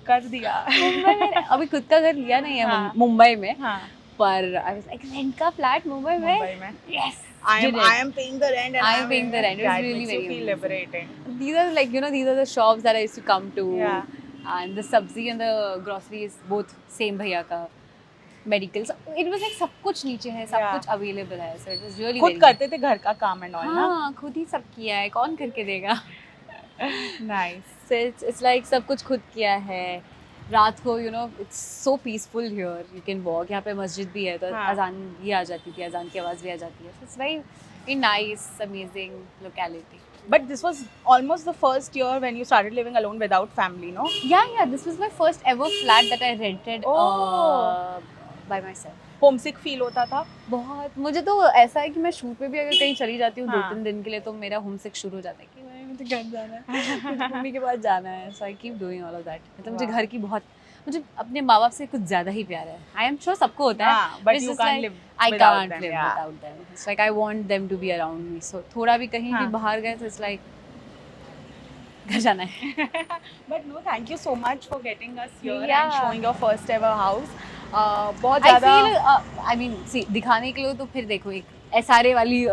कर दिया। मुंबई में अभी खुद का घर लिया नहीं है हाँ. मुंबई में, हाँ, पर आई वाज लाइक रेंट का फ्लैट मुंबई में, मुंबई में। Yes I am paying the rent and I am paying the rent. It was That really makes you very feel amazing. liberating. these are like, you know, these are the shops that I used to come to, Yeah. and the sabzi and the grocery is both same भैया का, medical, it was like सब कुछ नीचे है, सब Yeah. कुछ available है, so it was really खुद very करते थे घर का काम and all ना? हाँ, खुद ही सब किया है, कौन करके देगा। Nice. So it's like सब कुछ खुद किया है। रात को you know it's so peaceful here, you can walk, यहाँ पे मस्जिद भी है तो हाँ. अजान भी आ जाती थी, अजान की आवाज़ भी आ जाती है, so it's very nice, amazing locality. But this was almost the first year when you started living alone without family, no? Yeah, this was my first ever flat that I rented Oh. by myself. Homesick feel होता था? बहुत, मुझे तो ऐसा है कि मैं shoot पे भी अगर कहीं चली जाती हूँ हाँ. 2-3 दिन के लिए तो मेरा होमसिक शुरू हो जाता है कि मुझे घर जाना है, मुझे मम्मी के पास जाना है, so I keep doing all of that. मतलब मुझे Wow. घर की बहुत, मुझे अपने माँ बाप से कुछ ज़्यादा ही प्यार है। आई एम श्योर सबको होता है, हाँ, but It's you just can't like, live I without can't them, live yeah. without them. It's like I want them to be around me. So थोड़ा भी कहीं भी हाँ. बाहर गए तो it's like घर जाना है। But no, thank you so much for getting us here and Yeah. showing your first ever house. बहुत I ज़्यादा feel, I mean, see, दिखाने के लिए तो फिर देखो एक SRA वाली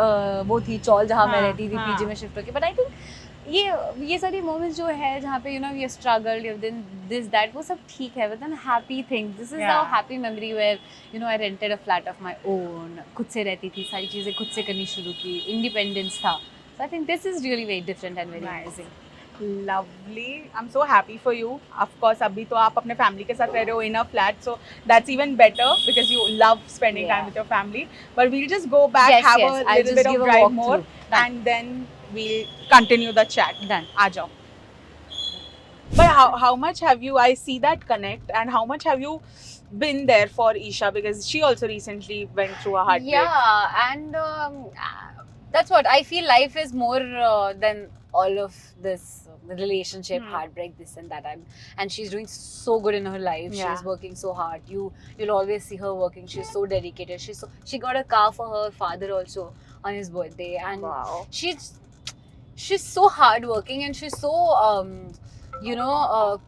वो थी चौल जहाँ मैं हाँ, रहती थी हाँ. पीजी में शिफ्ट होके, बट आई थिंक ये सारे मोमेंट्स जो है जहाँ पे you know we struggled you then this that वो सब ठीक है, but then happy things, this is a happy memory where you know I rented a flat of my own, खुद से रहती थी, सारी चीज़ें खुद से करनी शुरू की, इंडिपेंडेंस था. So I think this is really very different and very amazing. Lovely. I'm so happy for you. Of course, अभी तो आप अपने family के साथ रह रहे हो in a flat, so that's even better because you love spending time with your family. But we'll just go back, Yes, have yes, a I'll little just bit give of a drive walk more, through. Done. and then we'll continue the chat. Done. आ जाओ. But how much have you? I see that connect, and how much have you been there for Isha because she also recently went through a heartbreak. Yeah, and that's what I feel. Life is more than all of this relationship, heartbreak, this and that. And she's doing so good in her life. Yeah. She's working so hard. You'll always see her working. She's so dedicated. She got a car for her father also on his birthday, and Wow. she's so hardworking and she's so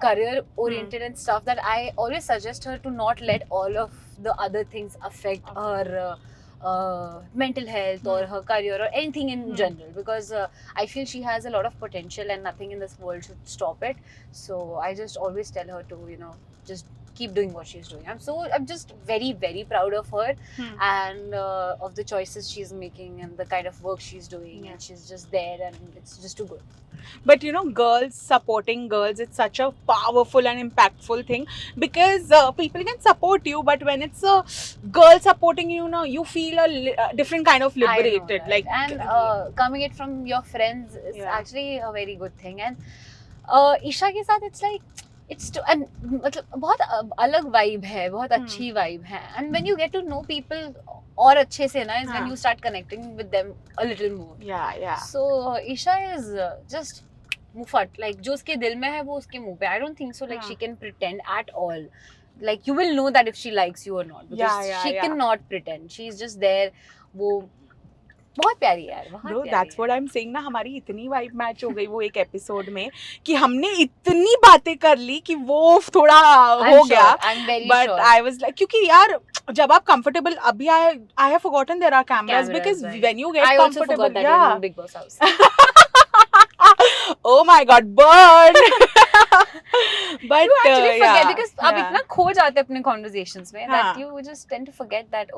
career oriented and stuff that I always suggest her to not let all of the other things affect her mental health or her career or anything in general, because I feel she has a lot of potential and nothing in this world should stop it. So I just always tell her to just keep doing what she's doing. I'm just very, very proud of her and of the choices she's making and the kind of work she's doing, and she's just there, and it's just too good. But girls supporting girls, it's such a powerful and impactful thing because people can support you, but when it's a girl supporting you, you feel a different kind of liberated. I know, right? Like, and coming it from your friends is actually a very good thing. And Isha के साथ it's like मतलब बहुत अलग vibe है, बहुत अच्छी vibe है. And when you get to know people और अच्छे से ना, is when you start connecting with them a little more. Yeah. So Isha is just मुफट, like जो उसके दिल में है वो उसके मुंह पे. I don't think so like she can pretend at all. Like you will know that if she likes you or not, because she cannot pretend. She's just there. वो बहुत प्यारी है यार. Bro, that's what I'm saying ना, हमारी इतनी vibe match हो गई वो एक एपिसोड में कि हमने इतनी बातें कर ली कि वो थोड़ा हो गया. But I was like, क्योंकि यार जब आप comfortable, अभी I have forgotten there are cameras because when you get comfortable, I also forgot that in Big Boss house. Oh my God, burn. But you actually forget because आप इतना खो जाते अपने conversations में that you just tend to forget that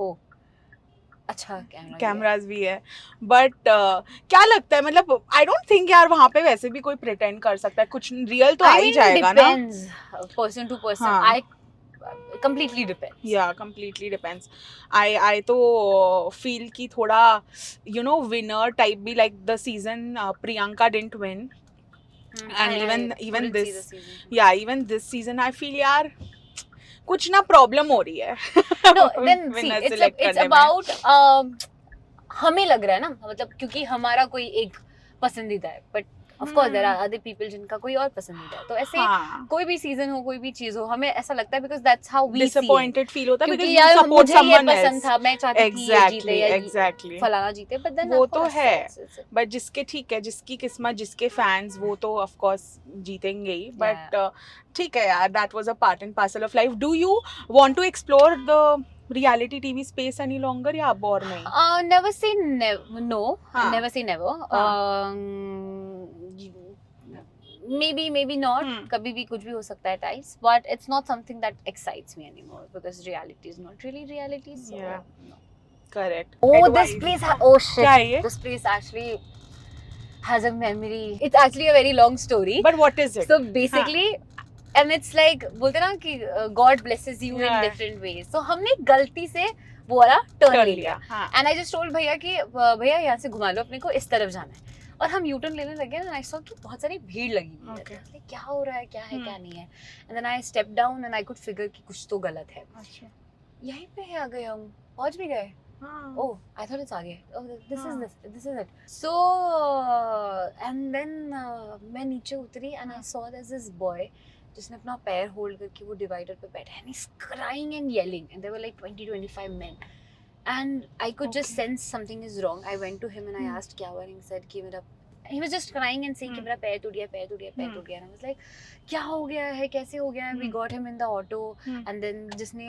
अच्छा cameras भी है. But क्या लगता है, मतलब आई डोंट थिंक यार वहाँ पे वैसे भी कोई प्रिटेंड कर सकता है, कुछ रियल तो आ ही जाएगा ना. Person to person. I completely depends. Yeah, completely depends. I तो feel कि थोड़ा winner type भी, like the season Priyanka didn't win. And even this season I feel यार कुछ ना प्रॉब्लम हो रही है. No, then see, it's about हमें लग रहा है ना, मतलब क्योंकि हमारा कोई एक पसंदीदा है, but of course there are other people जिनका कोई और पसंदीदा है. तो ऐसे कोई भी सीजन हो, कोई भी चीज हो, हमें ऐसा लगता है because that's how we see it. Disappointed feel होता है because क्योंकि you यार support मुझे someone ये else. पसंद था, मैं चाहती थी ये जीते या Exactly. फलाना जीते, but then वो तो है. But जिसके ठीक है, जिसकी किस्मत, जिसके फैंस, वो तो of course जीतेंगे ही. But ठीक है यार, that was a part and parcel of life. Do you want to explore the reality TV space any longer या अब और नहीं? Never say no. Never say never. Maybe not. कभी भी कुछ भी हो सकता है times, but it's not something that excites me anymore because reality is not really reality. So no. Correct. Oh, Advice. this place. Oh shit. क्या है ये? This place actually has a memory. It's actually a very long story. But what is it? So basically, and it's like बोलते ना कि God blesses you in different ways. So हमने गलती से वो वाला टर्न ले लिया. And I just told भैया कि भैया यहाँ से घुमा लो अपने को, इस तरफ जाना है. और हम यू टर्न लेने लगे ना, I saw कि बहुत सारी भीड़ लगी हुई है. क्या हो रहा है, क्या है, क्या नहीं है. And then I stepped down and I could figure कि कुछ तो गलत है. यहीं पे आ गए हम, पहुंच भी गए. Oh, I thought it's आगे. Oh, this is it. So and then मैं नीचे उतरी and I saw there's this boy जिसने अपना पैर होल्ड करके वो डिवाइडर पे बैठा है, and he's crying and yelling, and there were like 20-25 men, and I could just sense something is wrong. I went to him and I asked क्या हुआ, and he said कि मेरा he was just crying and saying कि मेरा पैर टूट गया, पैर टूट गया, पैर टूट गया. And I was like, क्या हो गया है, कैसे हो गया है? We got him in the auto, and then जिसने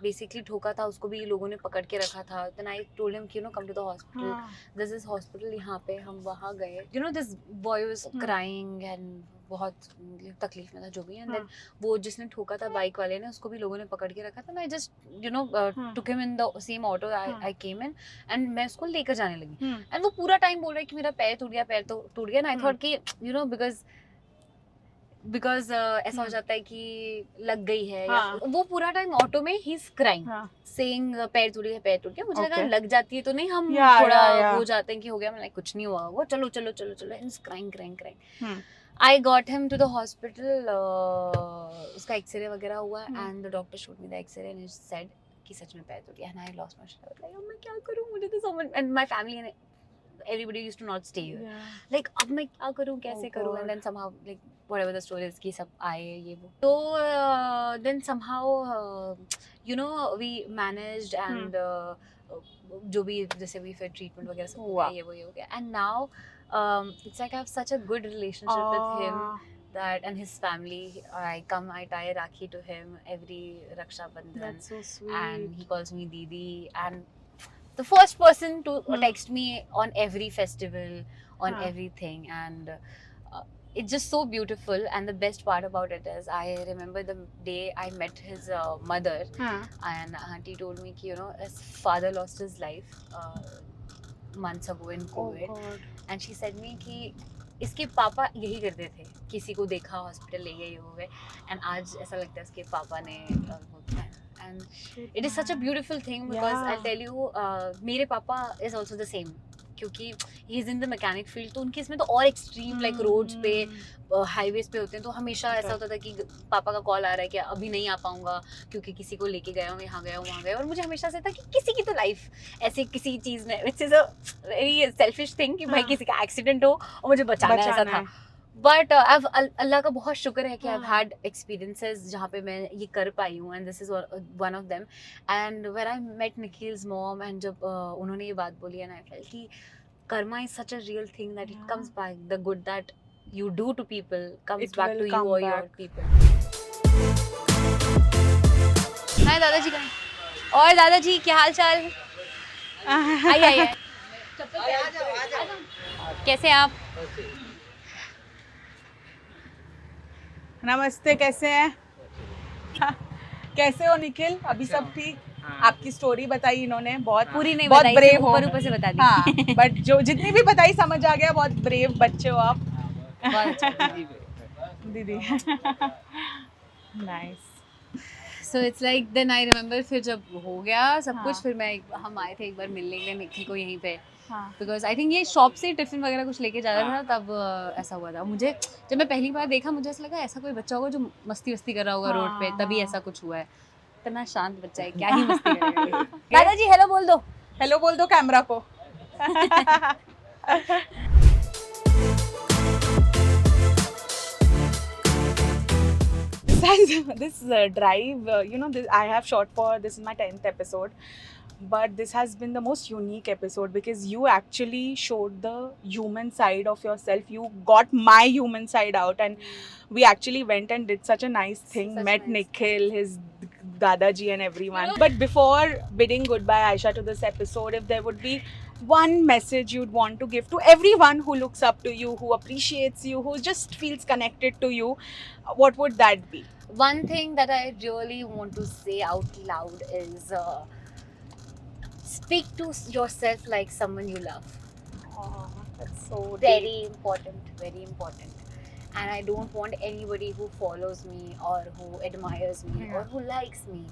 basically ठोका था उसको भी लोगों ने पकड़ के रखा था. Then I told him कि come to the hospital. This is hospital यहाँ पे. हम वहाँ गए. This boy was crying and बहुत तकलीफ में था जो भी. And then वो जिसने ठोका था बाइक वाले ने उसको भी लोगों ने पकड़ के रखा था. And I just took him in the same auto. I came in and मैं उसको लेकर जाने लगी. And वो पूरा टाइम बोल रहा है कि मेरा पैर टूट गया, पैर तो टूट गया. And I thought कि because ऐसा हो जाता है कि लग गई है. वो पूरा टाइम ऑटो में ही इज क्राइंग सेइंग पैर टूट गया, पैर टूट गया. मुझे लगा लग जाती है तो नहीं हम थोड़ा हो जाते हैं कि हो गया. मैं कुछ नहीं हुआ, वो चलो चलो चलो चलो. Is crying. I got him to the hospital. उसका एक्सरे वगैरह हुआ and the doctor showed me the X-ray and he said कि सच में पैर टूट गया. And I lost my shit. I was like, मैं क्या करूँ? मुझे तो someone and my family and everybody used to not stay here. Like अब मैं क्या करूँ, कैसे करूँ? And then somehow like whatever the story is कि सब आए ये वो. तो then somehow we managed and जो भी जैसे भी फिर treatment वगैरह सब हुआ ये वो गया. And now it's like I have such a good relationship with him that and his family. I tie a Rakhi to him every Raksha Bandhan. That's so sweet. And he calls me Didi. And the first person to text me on every festival, on everything. And it's just so beautiful. And the best part about it is I remember the day I met his mother. And auntie told me that his father lost his life months ago in COVID. And she said me कि इसके पापा यही करते थे, किसी को देखा hospital ले गए हुए. And आज ऐसा लगता है इसके पापा ने and it is such a beautiful thing because I'll tell you मेरे पापा is also the same क्योंकि he is in the mechanic field. तो उनके इसमें तो और extreme like roads पे हाईवेज पे होते हैं. तो हमेशा ऐसा होता था कि पापा का कॉल आ रहा है कि अभी नहीं आ पाऊंगा क्योंकि किसी को लेके गया हूँ, यहाँ गया हूँ, वहाँ गया. और मुझे हमेशा से था कि किसी की तो लाइफ ऐसे किसी चीज़ में which is a very selfish thing कि भाई किसी का एक्सीडेंट हो और मुझे बचाना है, ऐसा था. बट अल्लाह का बहुत शुक्र है कि आई हैव हैड एक्सपीरियंसेस जहाँ पे मैं ये कर पाई हूँ. And this is one of them. And when I met Nikhil's mom and जब उन्होंने ये बात बोली एंड आई फेल्ट कि karma is such a real thing that it comes back. The good that you do to people comes back to you or your people. हाय दादाजी कहाँ? और दादाजी क्या हाल चाल? आइए कैसे आप? नमस्ते, कैसे हैं? कैसे हो निखिल? अभी सब ठीक? आपकी स्टोरी बताई इन्होंने, बहुत पूरी नहीं बहुत बताई, ब्रेव हो. ऊपर से बता दी. हाँ, बट जो जितनी भी बताई समझ आ गया. बहुत ब्रेव बच्चे हो आप. दीदी. Nice. So it's like then I remember फिर जब हो गया सब कुछ फिर हम आए थे एक बार मिलने के लिए निखिल को यहीं पे. बिकॉज आई थिंक ये शॉप से टिफिन वगैरह कुछ लेके जा रहा था तब ऐसा हुआ था. मुझे जब मैं पहली बार देखा मुझे ऐसा लगा ऐसा कोई बच्चा होगा जो मस्ती वस्ती कर रहा होगा रोड पे, तभी ऐसा कुछ हुआ है. इतना शांत बच्चा है, क्या ही मस्ती करेगा. दादाजी हेलो बोल दो. हेलो बोल दो कैमरा को. This drive, I have shot for, this is my 10th episode, but this has been the most unique episode because you actually showed the human side of yourself. You got my human side out and we actually went and did such a nice thing, met Nikhil, his Dadaji and everyone. But before bidding goodbye, Aisha, to this episode, if there would be one message you'd want to give to everyone who looks up to you, who appreciates you, who just feels connected to you, what would that be? One thing that I really want to say out loud is speak to yourself like someone you love. Oh, that's so very important, very important. And I don't want anybody who follows me or who admires me or who likes me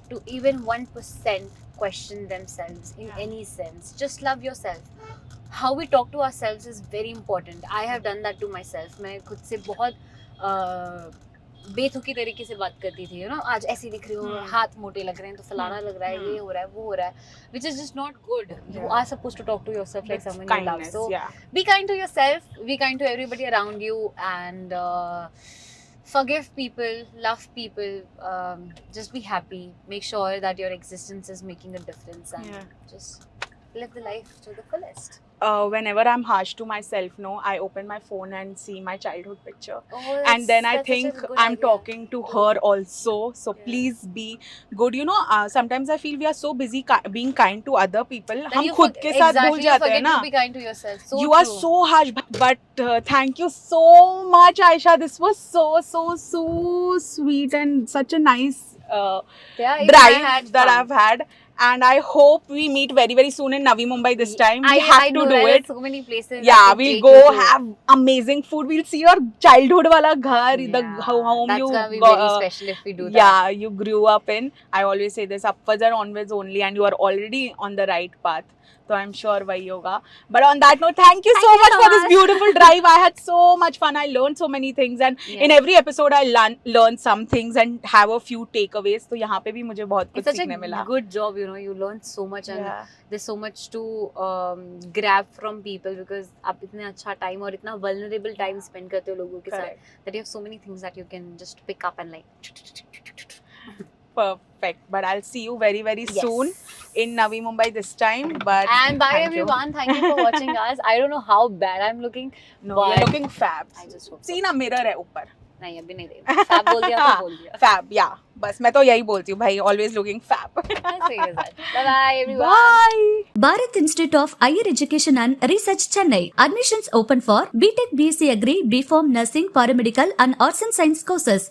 to even 1% question themselves in any sense. Just love yourself. How we talk to ourselves is very important. I have done that to myself. मैं खुद से बहुत बेतुकी तरीके से बात करती थी. आज ऐसी दिख रही हो, हाथ मोटे लग रहे हैं तो फलाना लग रहा है, ये हो रहा है, वो हो रहा है, which is just not good. You are supposed to talk to yourself like someone you love. So be kind to yourself, be kind to everybody around you, and forgive people, love people, just be happy. Make sure that your existence is making a difference and just live the life to the fullest. whenever I'm harsh to myself, no, I open my phone and see my childhood picture. Oh, And then I that's such a think good I'm idea. talking to her also. So Yeah. please be good. You know, sometimes I feel we are so busy being kind to other people. That हम you खुद के साथ भूल exactly, you जाते हैं forget ना. to be kind to yourself. So You are true. so harsh, but thank you so much, Aisha. This was so sweet and such a nice Yeah, even I drive had that fun. I've had. And I hope we meet very soon in Navi Mumbai this time. We have I to know do that it. there's so many places. I Yeah, could we'll take go you to. have amazing food. We'll see your childhood wala ghar, the Yeah, home that's you gonna be go- very special if we do that. yeah, you grew up in. I always say this, upwards and onwards only, and you are already on the right path. So I'm sure wahi hoga. But on that note, thank you so Thank you much so for this much. beautiful drive. I had so much fun. I learned so many things, and Yeah. in every episode I learn some things and have a few takeaways. तो यहाँ पे भी मुझे बहुत कुछ It's such सीखने मिला. a good job, you know. You learn so much, and Yeah. there's so much to grab from people because आप इतने अच्छा time और इतना vulnerable time spend करते हो लोगों के साथ Correct. that you have so many things that you can just pick up and like. Perfect. But I'll see you very Yes. soon in Navi Mumbai this time. But And bye thank you. everyone. Thank you for watching us. I don't know how bad I'm looking. No, but you're looking fab. I just hope so. See ना mirror है ऊपर. नहीं अभी नहीं दे. Fab बोल दिया तो बोल दिया. Fab, yeah. बस मैं तो यही बोलती हूँ भाई. Always looking fab. As same as that. Bye bye everyone. Bye. Bharat Institute of Higher Education and Research, Chennai. Admissions open for BTech BSc Agri, BPharm, Nursing, Paramedical and Arts and Science courses.